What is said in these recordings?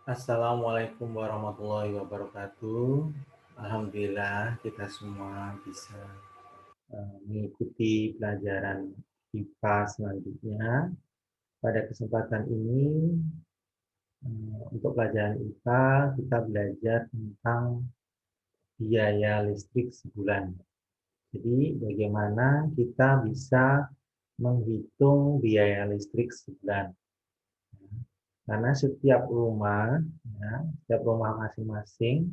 Assalamualaikum warahmatullahi wabarakatuh. Alhamdulillah kita semua bisa mengikuti pelajaran IPA selanjutnya. Pada kesempatan ini untuk pelajaran IPA kita belajar tentang biaya listrik sebulan. Jadi bagaimana kita bisa menghitung biaya listrik sebulan. Karena setiap rumah masing-masing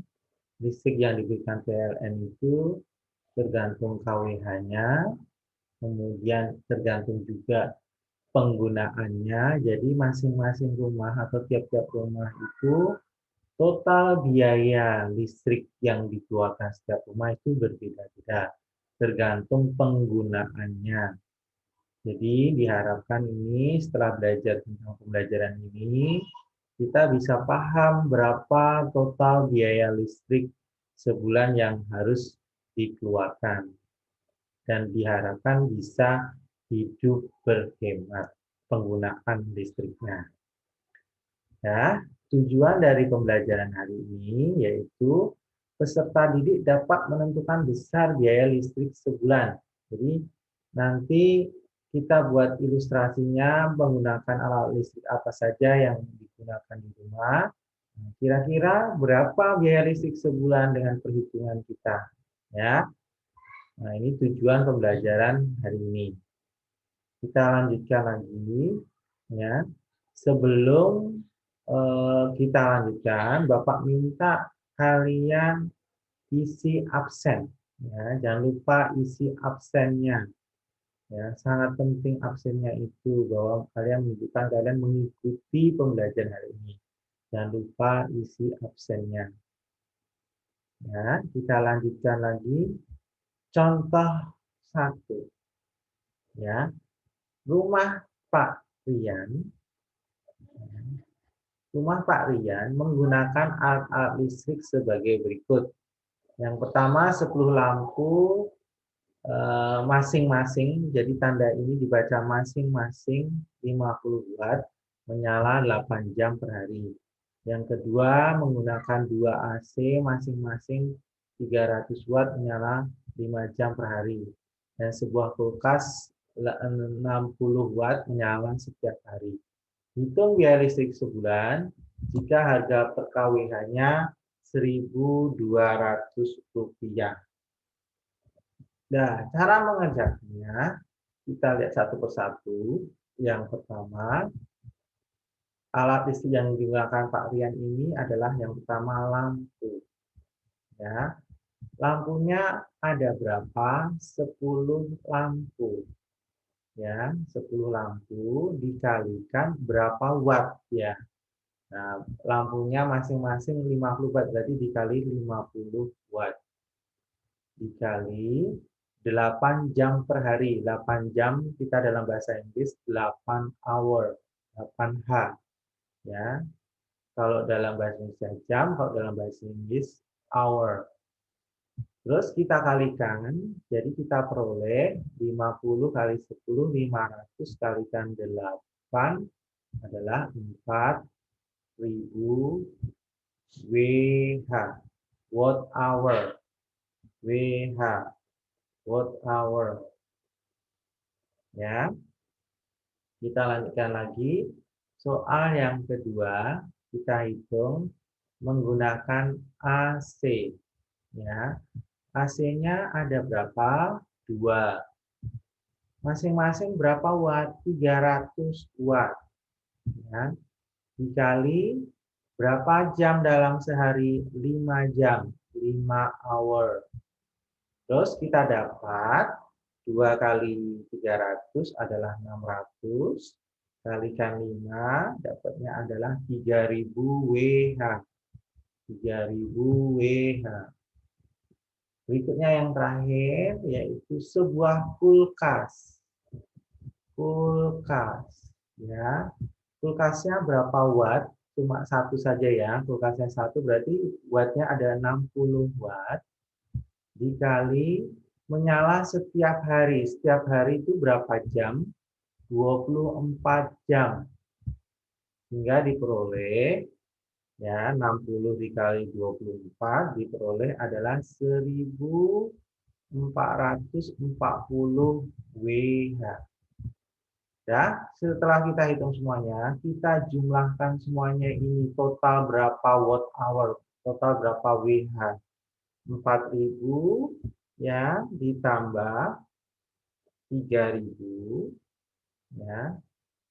listrik yang diberikan PLN itu tergantung KWH-nya, kemudian tergantung juga penggunaannya. Jadi masing-masing rumah atau tiap-tiap rumah itu total biaya listrik yang dikeluarkan setiap rumah itu berbeda-beda, tergantung penggunaannya. Jadi diharapkan ini setelah belajar tentang pembelajaran ini, kita bisa paham berapa total biaya listrik sebulan yang harus dikeluarkan. Dan diharapkan bisa hidup berhemat penggunaan listriknya. Ya, tujuan dari pembelajaran hari ini yaitu peserta didik dapat menentukan besar biaya listrik sebulan. Jadi nanti kita buat ilustrasinya menggunakan alat listrik apa saja yang digunakan di rumah. Kira-kira berapa biaya listrik sebulan dengan perhitungan kita, ya. Nah, ini tujuan pembelajaran hari ini. Kita lanjutkan lagi, ya. Sebelum kita lanjutkan, Bapak minta kalian isi absen. Ya, jangan lupa isi absennya. Ya, sangat penting absennya itu bahwa kalian menunjukkan kalian mengikuti pembelajaran hari ini. Jangan lupa isi absennya. Ya, kita lanjutkan lagi. Contoh satu. Ya, rumah Pak Rian. Rumah Pak Rian menggunakan alat-alat listrik sebagai berikut. Yang pertama 10 lampu masing-masing, jadi tanda ini dibaca masing-masing 50 watt, menyala 8 jam per hari. Yang kedua menggunakan 2 AC masing-masing 300 watt, menyala 5 jam per hari. Dan sebuah kulkas 60 watt, menyala setiap hari. Hitung biaya listrik sebulan jika harga per KWH-nya Rp1.200. Nah, cara mengerjakannya kita lihat satu persatu. Yang pertama, alat listrik yang digunakan Pak Rian ini adalah yang pertama lampu. Ya, lampunya ada berapa? 10 lampu. Ya, 10 lampu dikalikan berapa watt ya. Nah, lampunya masing-masing 50 watt, berarti dikali 50 watt. Dikali 8 jam per hari. 8 jam kita dalam bahasa Inggris 8 hour. 8H. Ya. Kalau dalam bahasa Indonesia jam, kalau dalam bahasa Inggris hour. Terus kita kalikan, jadi kita peroleh 50 kali 10, 500 kalikan 8 adalah 4.000 WH. Watt hour. WH. Watt hour. Ya. Kita lanjutkan lagi. Soal yang kedua, kita hitung menggunakan AC. Ya. AC-nya ada berapa? 2. Masing-masing berapa watt? 300 watt. Ya. Dikali berapa jam dalam sehari? 5 jam. 5 hour. Terus kita dapat 2 kali 300 adalah 600. Kalikan 5, dapatnya adalah 3000 WH. 3000 WH. Berikutnya yang terakhir, yaitu sebuah kulkas. Kulkas. Ya. Kulkasnya berapa watt? Cuma satu saja ya. Kulkasnya satu berarti wattnya ada 60 watt. Dikali menyala setiap hari. Setiap hari itu berapa jam? 24 jam. Hingga diperoleh Ya, 60 dikali 24 diperoleh adalah 1440 WH. Ya, setelah kita hitung semuanya, kita jumlahkan semuanya ini total berapa watt hour, total berapa WH. 4000 ya ditambah 3000 ya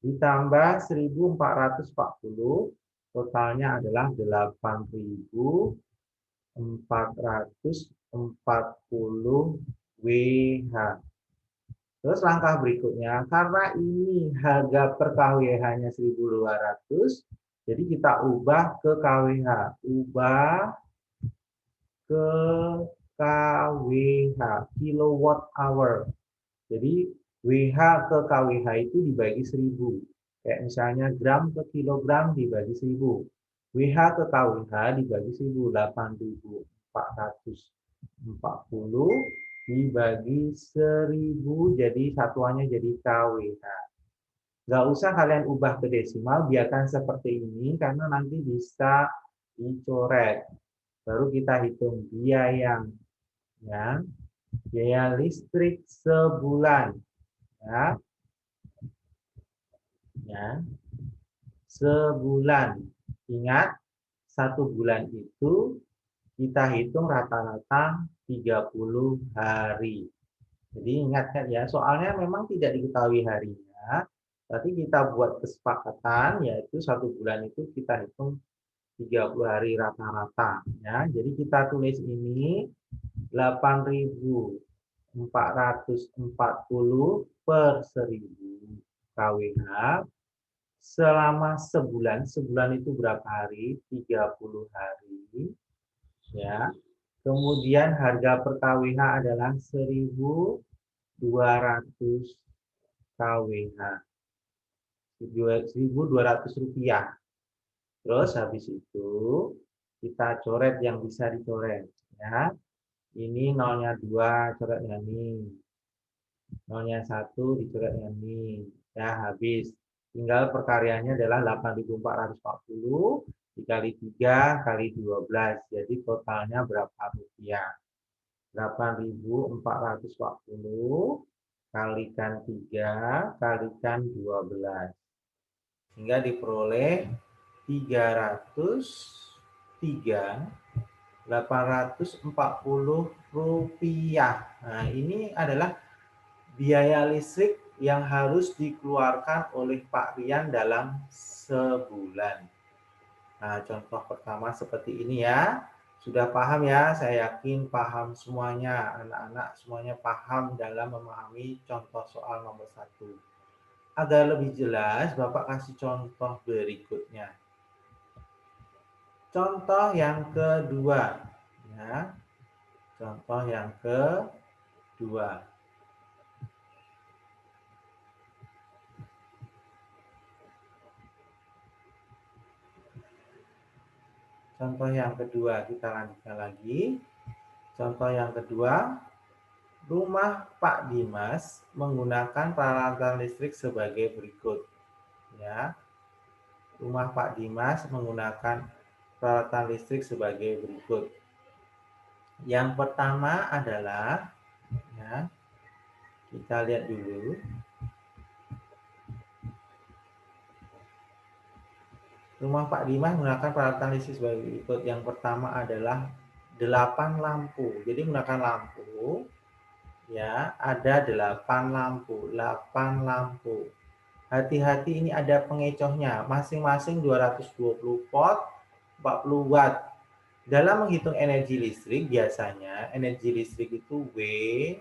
ditambah 1440, totalnya adalah 8440 WH. Terus langkah berikutnya, karena ini harga per kWh-nya 1200, jadi kita ubah ke kWh. Ubah ke kWh, kilowatt hour. Jadi WH ke kWh itu dibagi 1000. Kayak misalnya gram ke kilogram dibagi 1000. WH ke kWh dibagi 1000, 8440 dibagi 1000, jadi satuannya jadi kWh. Nggak usah kalian ubah ke desimal, biarkan seperti ini karena nanti bisa dicoret. Baru kita hitung biaya ya. Biaya listrik sebulan ya. Ya. Sebulan. Ingat, 1 bulan itu kita hitung rata-rata 30 hari. Jadi ingat kan ya, soalnya memang tidak diketahui harinya, tapi kita buat kesepakatan yaitu 1 bulan itu kita hitung 30 hari rata-rata ya. Jadi kita tulis ini 8440 per 1000 kWh selama sebulan. Sebulan itu berapa hari? 30 hari. Ya. Kemudian harga per kWh adalah 1200 kWh. 1200 rupiah. Terus habis itu kita coret yang bisa dicoret ya. Ini nolnya 2, coret yang ini. Nolnya 1 dicoret yang ini. Ya, habis. Tinggal perkaryanya adalah 8440 dikali 3 kali 12. Jadi totalnya berapa rupiah? 8440 kalikan 3 kalikan 12. Sehingga diperoleh 303.840 rupiah. Nah, ini adalah biaya listrik yang harus dikeluarkan oleh Pak Rian dalam sebulan. Nah, contoh pertama seperti ini ya. Sudah paham ya? Saya yakin paham semuanya. Anak-anak semuanya paham dalam memahami contoh soal nomor 1. Agar lebih jelas, Bapak kasih contoh berikutnya. Contoh yang kedua. Ya. Contoh yang kedua. Contoh yang kedua, kita lanjutkan lagi. Contoh yang kedua, rumah Pak Dimas menggunakan peralatan listrik sebagai berikut. Ya, rumah Pak Dimas menggunakan peralatan listrik sebagai berikut. Yang pertama adalah, ya, kita lihat dulu. Rumah Pak Dimas menggunakan peralatan listrik sebagai berikut. Yang pertama adalah 8 lampu. Jadi menggunakan lampu, ya, ada 8 lampu. 8 lampu. Hati-hati, ini ada pengecohnya. Masing-masing 220 volt, 40 watt. Dalam menghitung energi listrik, biasanya energi listrik itu W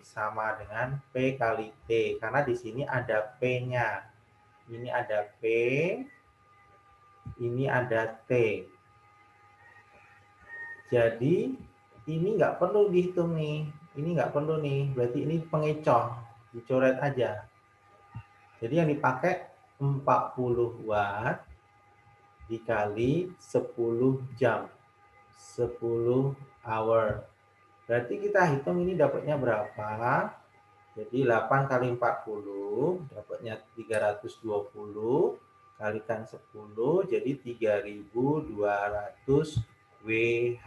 sama dengan P kali T. Karena di sini ada P-nya. Ini ada P, ini ada T. Jadi ini nggak perlu dihitung nih. Ini nggak perlu nih. Berarti ini pengecoh. Dicoret aja. Jadi yang dipakai 40 watt dikali 10 jam. 10 hour. Berarti kita hitung ini dapatnya berapa? Jadi 8 kali 40 dapatnya 320 kalikan 10 jadi 3200 WH.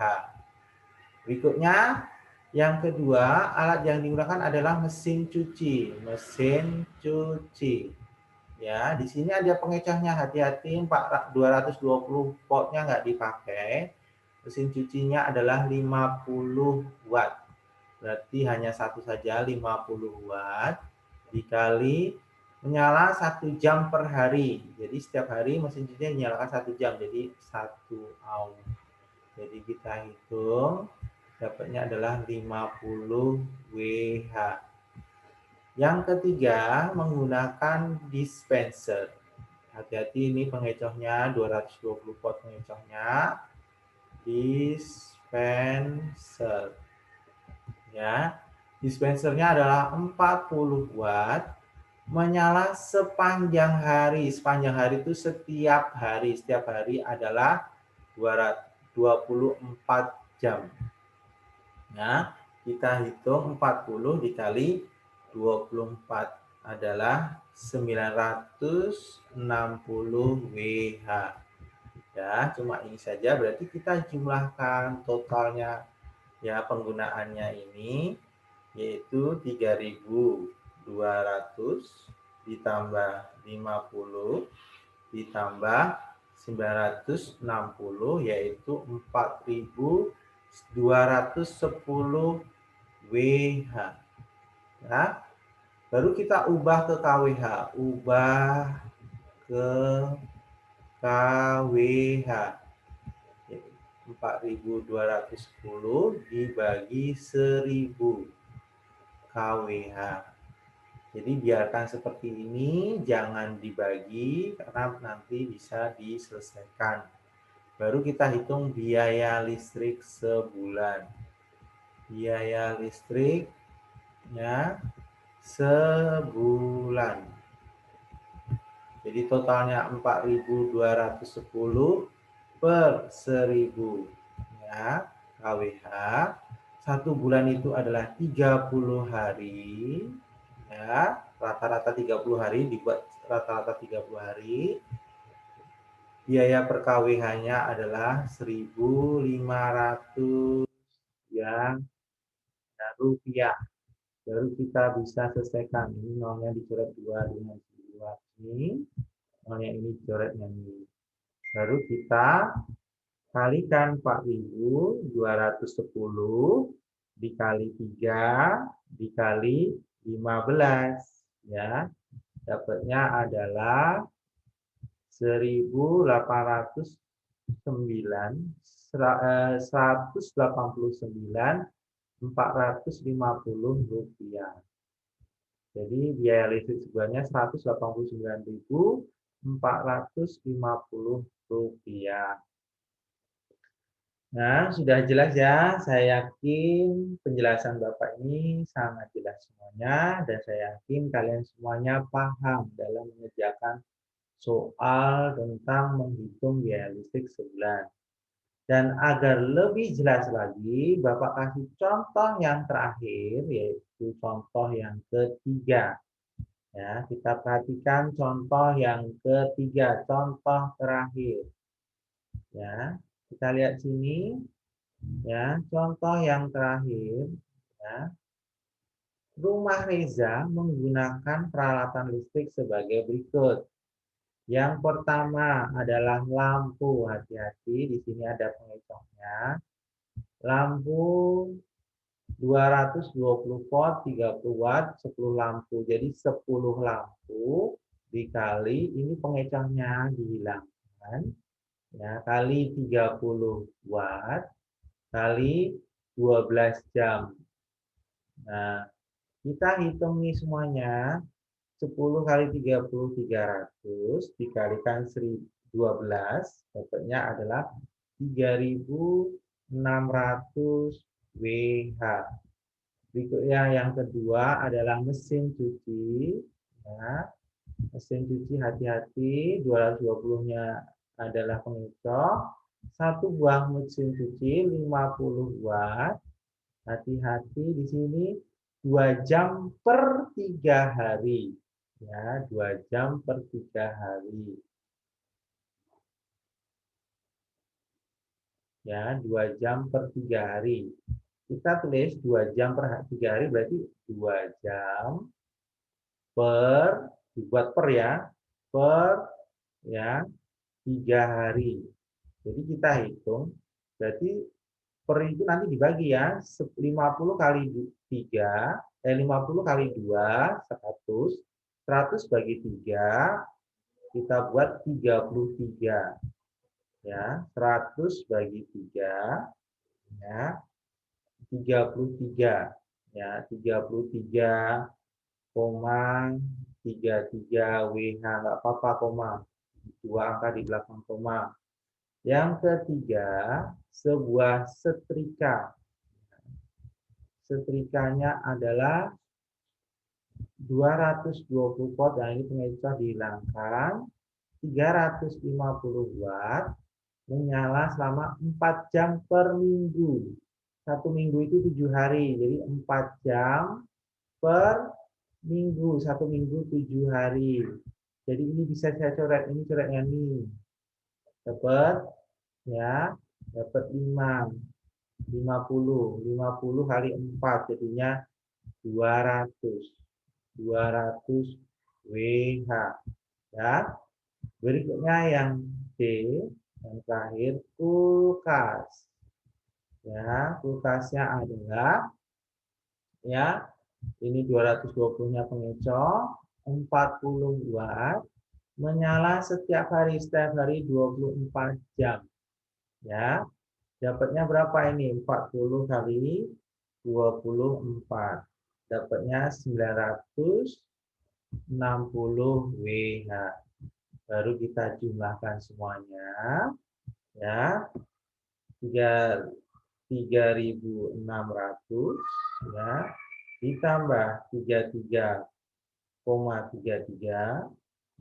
Berikutnya, yang kedua, alat yang digunakan adalah mesin cuci. Mesin cuci. Ya, di sini ada pengecohnya, hati-hati 220 voltnya nggak dipakai. Mesin cucinya adalah 50 watt. Berarti hanya satu saja 50 watt dikali menyala 1 jam per hari. Jadi setiap hari mesin cuci menyalakan 1 jam, jadi 1 ohm. Jadi kita hitung dapatnya adalah 50 WH. Yang ketiga, menggunakan dispenser. Hati-hati, ini pengecohnya 220 volt pengecohnya. Dispenser. Ya. Dispensernya adalah 40 watt, menyala sepanjang hari. Sepanjang hari itu setiap hari. Setiap hari adalah 24 jam. Nah, kita hitung 40 dikali 24 adalah 960 WH. Ya, cuma ini saja, berarti kita jumlahkan totalnya ya penggunaannya ini yaitu 3200 ditambah 50 ditambah 960 yaitu 4210 WH. Ya. Baru kita ubah ke KWH, ubah ke KWH. 4210 dibagi 1000 KWH. Jadi biarkan seperti ini, jangan dibagi karena nanti bisa diselesaikan. Baru kita hitung biaya listrik sebulan. Biaya listriknya sebulan. Jadi totalnya 4210 per 1000 ya, KWH. 1 bulan itu adalah 30 hari ya, rata-rata 30 hari, dibuat rata-rata 30 hari. Biaya per KWH-nya adalah 1.500 yang rupiah. Baru kita bisa selesaikan. Ini nolnya dicoret 2 dengan 2 ini. Nolnya ini dicoretnya ini. Baru kita kalikan 4210 dikali 3 dikali 15 ya. Dapatnya adalah 189.450 rupiah. Jadi biaya listrik sebulannya 189.450 rupiah. Nah, sudah jelas ya. Saya yakin penjelasan Bapak ini sangat jelas semuanya dan saya yakin kalian semuanya paham dalam mengerjakan soal tentang menghitung biaya listrik sebulan. Dan agar lebih jelas lagi, Bapak kasih contoh yang terakhir, yaitu contoh yang ketiga. Ya, kita perhatikan contoh yang ketiga, contoh terakhir. Ya, kita lihat sini. Ya, contoh yang terakhir. Ya, rumah Reza menggunakan peralatan listrik sebagai berikut. Yang pertama adalah lampu. Hati-hati, di sini ada pengecohnya. Lampu 220 volt, 30 watt, 10 lampu. Jadi 10 lampu dikali, ini pengecohnya dihilangkan. Ya, kali 30 watt, kali 12 jam. Nah, kita hitung nih semuanya. 10 kali 30, 300, dikalikan 12, dapatnya adalah 3.600 WH. Berikutnya yang kedua adalah mesin cuci. Ya. Mesin cuci hati-hati, 220-nya adalah pengecoh. Satu buah mesin cuci 50 watt. Hati-hati di sini 2 jam per 3 hari. Ya, 2 jam per 3 hari. Ya, 2 jam per 3 hari. Kita tulis 2 jam per 3 hari berarti 2 jam per, dibuat per ya, per ya 3 hari. Jadi kita hitung, berarti per itu nanti dibagi ya, 50 kali 3, 50 kali 2, 100, 100 bagi 3, kita buat 33. Ya, 100 bagi 3, ya, 33. Ya, 33,33 WH, nggak apa-apa koma. Dua angka di belakang koma. Yang ketiga, sebuah setrika. Setrikanya adalah 220 volt, dan ini pengecoh dihilangkan. 350 watt, menyala selama 4 jam per minggu. 1 minggu itu 7 hari, jadi 4 jam per minggu. 1 minggu 7 hari. Jadi ini bisa saya coret, ini coretnya nih. Dapat ya, dapat 50 kali 4 jadinya 200 WH ya. Berikutnya yang D, yang terakhir kulkas. Ya, kulkasnya adalah ya, ini 220-nya pengecoh, 40 watt, menyala setiap hari 24 jam. Ya, dapatnya berapa ini? 40 kali 24. Dapatnya 960 WH. Baru kita jumlahkan semuanya. Ya, 3.600 ya, ditambah 33,33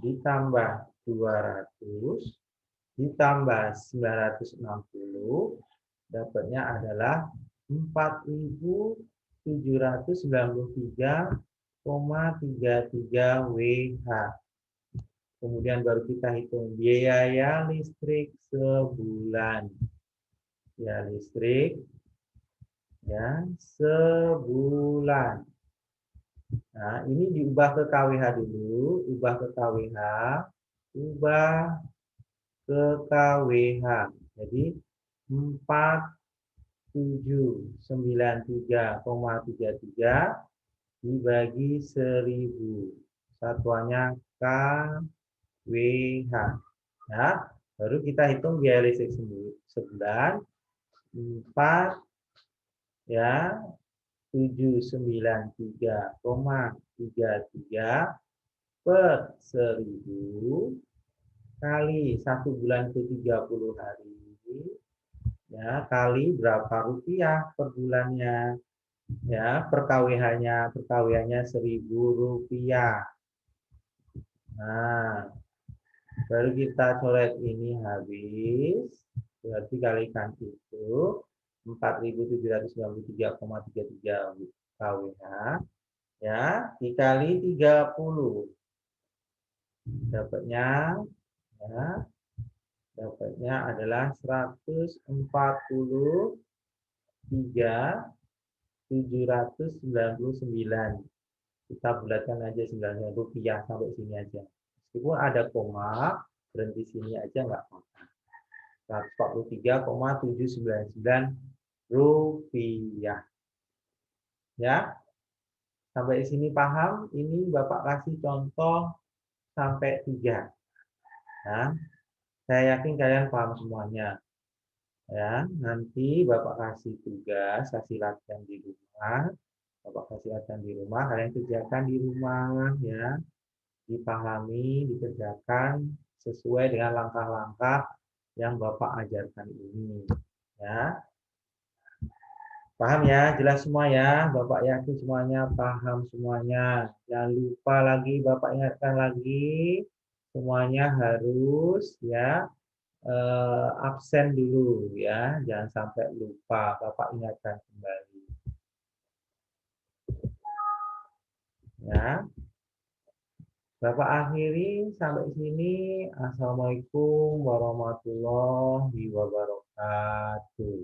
ditambah 200 ditambah 960, dapatnya adalah 4.793,33 WH. Kemudian baru kita hitung biaya listrik sebulan. Ya, listrik ya sebulan. Nah, ini diubah ke KWH dulu, ubah ke KWH, ubah ke KWH. Jadi 4.793,33 dibagi 1.000. Satuannya KWH. Nah, baru kita hitung biaya listrik sebulan. 4 ya 793,33 per 1.000 kali 1 bulan ke 30 hari ya, kali berapa rupiah per bulannya ya, per KWH-nya 1.000 rupiah. Nah, baru kita coret ini habis, berarti kalikan itu 4.793,33 KWH ya, dikali 30. Dapatnya ya, dapatnya adalah 143.799. Kita bulatkan aja 9 rupiah sampai sini aja. Meskipun ada koma, berhenti sini aja nggak apa-apa. 143,799 rupiah. Ya, sampai di sini paham? Ini Bapak kasih contoh sampai 3. Nah, saya yakin kalian paham semuanya. Ya, nanti Bapak kasih tugas, kasih latihan di rumah. Bapak kasih latihan di rumah, kalian kerjakan di rumah ya. Dipahami, dikerjakan sesuai dengan langkah-langkah yang Bapak ajarkan ini. Ya. Paham ya? Jelas semua ya? Bapak yakin semuanya paham semuanya. Jangan lupa lagi, Bapak ingatkan lagi, semuanya harus ya absen dulu ya, jangan sampai lupa. Bapak ingatkan kembali. Ya. Bapak akhiri sampai sini. Assalamualaikum warahmatullahi wabarakatuh.